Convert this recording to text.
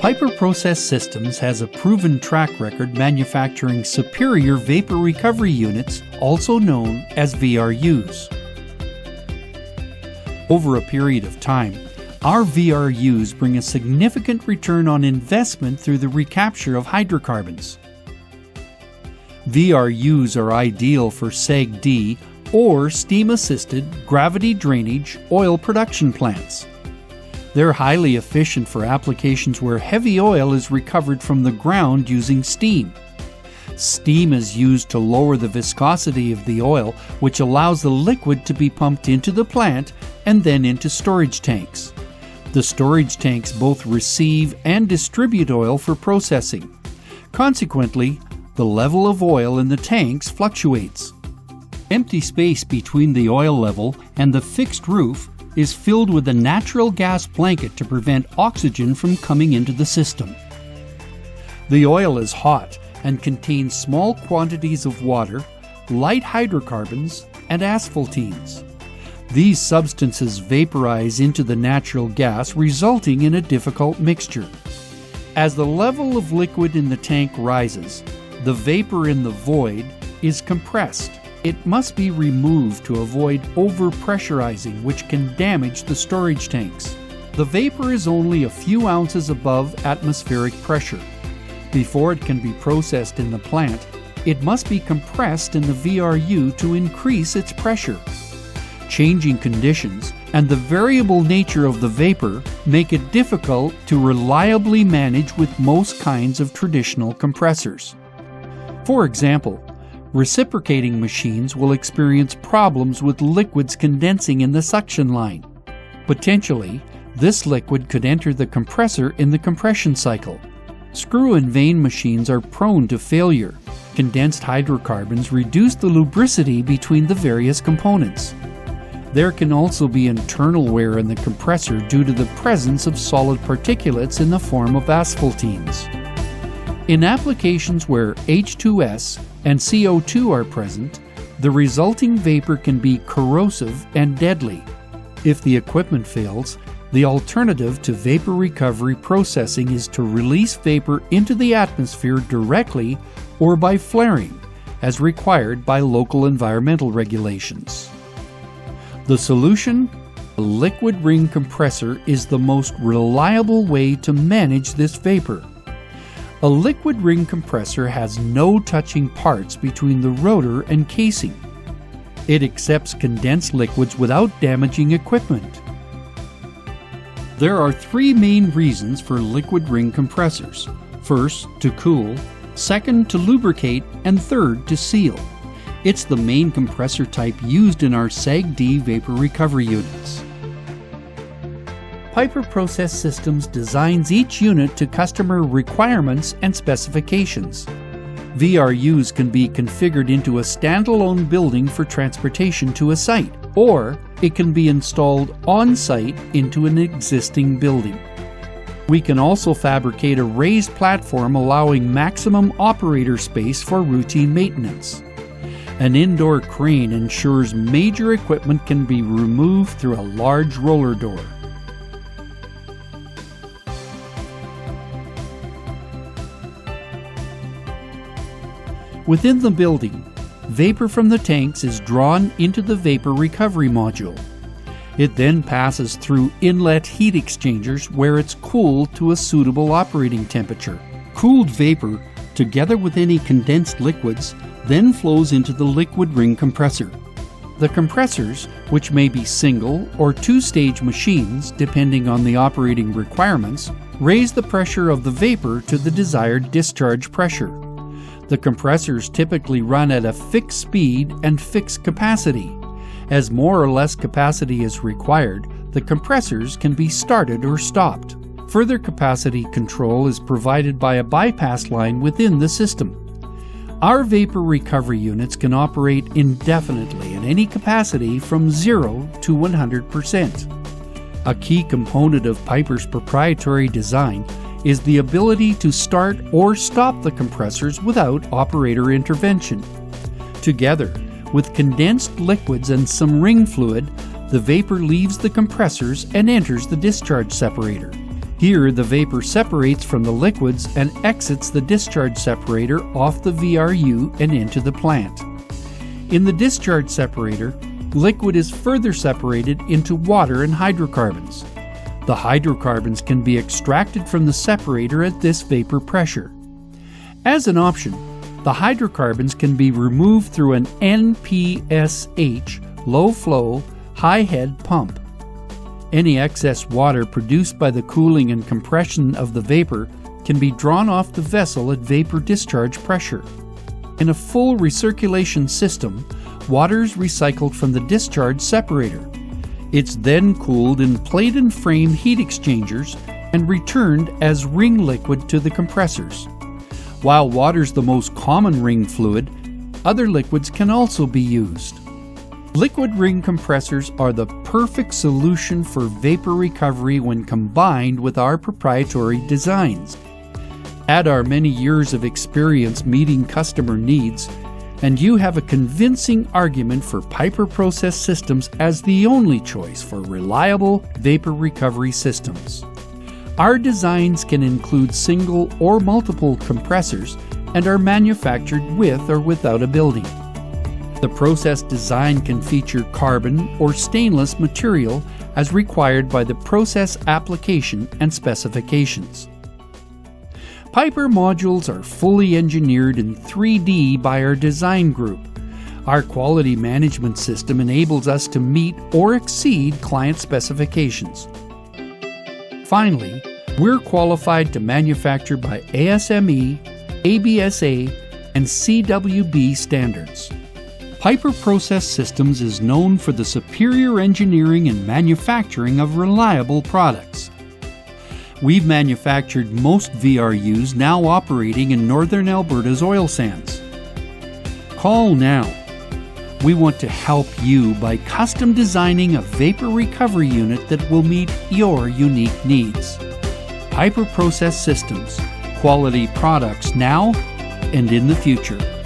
PIPER Process Systems has a proven track record manufacturing superior vapor recovery units, also known as VRUs. Over a period of time, our VRUs bring a significant return on investment through the recapture of hydrocarbons. VRUs are ideal for SAGD or steam-assisted gravity drainage oil production plants. They're highly efficient for applications where heavy oil is recovered from the ground using steam. Steam is used to lower the viscosity of the oil, which allows the liquid to be pumped into the plant and then into storage tanks. The storage tanks both receive and distribute oil for processing. Consequently, the level of oil in the tanks fluctuates. Empty space between the oil level and the fixed roof is filled with a natural gas blanket to prevent oxygen from coming into the system. The oil is hot and contains small quantities of water, light hydrocarbons, and asphaltenes. These substances vaporize into the natural gas, resulting in a difficult mixture. As the level of liquid in the tank rises, the vapor in the void is compressed. It must be removed to avoid over-pressurizing, which can damage the storage tanks. The vapor is only a few ounces above atmospheric pressure. Before it can be processed in the plant, it must be compressed in the VRU to increase its pressure. Changing conditions and the variable nature of the vapor make it difficult to reliably manage with most kinds of traditional compressors. For example, reciprocating machines will experience problems with liquids condensing in the suction line. Potentially, this liquid could enter the compressor in the compression cycle. Screw and vane machines are prone to failure. Condensed hydrocarbons reduce the lubricity between the various components. There can also be internal wear in the compressor due to the presence of solid particulates in the form of asphaltenes. In applications where H2S and CO2 are present, the resulting vapor can be corrosive and deadly. If the equipment fails, the alternative to vapor recovery processing is to release vapor into the atmosphere directly or by flaring, as required by local environmental regulations. The solution? A liquid ring compressor is the most reliable way to manage this vapor. A liquid ring compressor has no touching parts between the rotor and casing. It accepts condensed liquids without damaging equipment. There are three main reasons for liquid ring compressors. First, to cool, second, to lubricate, and third, to seal. It's the main compressor type used in our SAGD vapor recovery units. PIPER Process Systems designs each unit to customer requirements and specifications. VRUs can be configured into a standalone building for transportation to a site, or it can be installed on-site into an existing building. We can also fabricate a raised platform allowing maximum operator space for routine maintenance. An indoor crane ensures major equipment can be removed through a large roller door. Within the building, vapor from the tanks is drawn into the vapor recovery module. It then passes through inlet heat exchangers where it's cooled to a suitable operating temperature. Cooled vapor, together with any condensed liquids, then flows into the liquid ring compressor. The compressors, which may be single or two-stage machines depending on the operating requirements, raise the pressure of the vapor to the desired discharge pressure. The compressors typically run at a fixed speed and fixed capacity. As more or less capacity is required, the compressors can be started or stopped. Further capacity control is provided by a bypass line within the system. Our vapor recovery units can operate indefinitely at any capacity from 0 to 100%. A key component of PIPER's proprietary design is the ability to start or stop the compressors without operator intervention. Together, with condensed liquids and some ring fluid, the vapor leaves the compressors and enters the discharge separator. Here, the vapor separates from the liquids and exits the discharge separator off the VRU and into the plant. In the discharge separator, liquid is further separated into water and hydrocarbons. The hydrocarbons can be extracted from the separator at this vapor pressure. As an option, the hydrocarbons can be removed through an NPSH low-flow, high-head pump. Any excess water produced by the cooling and compression of the vapor can be drawn off the vessel at vapor discharge pressure. In a full recirculation system, water is recycled from the discharge separator. It's then cooled in plate and frame heat exchangers and returned as ring liquid to the compressors. While water's the most common ring fluid, other liquids can also be used. Liquid ring compressors are the perfect solution for vapor recovery when combined with our proprietary designs. Add our many years of experience meeting customer needs, and you have a convincing argument for PIPER Process Systems as the only choice for reliable vapor recovery systems. Our designs can include single or multiple compressors and are manufactured with or without a building. The process design can feature carbon or stainless material as required by the process application and specifications. PIPER modules are fully engineered in 3D by our design group. Our quality management system enables us to meet or exceed client specifications. Finally, we're qualified to manufacture by ASME, ABSA, and CWB standards. PIPER Process Systems is known for the superior engineering and manufacturing of reliable products. We've manufactured most VRUs now operating in northern Alberta's oil sands. Call now. We want to help you by custom designing a vapor recovery unit that will meet your unique needs. PIPER Process Systems, quality products now and in the future.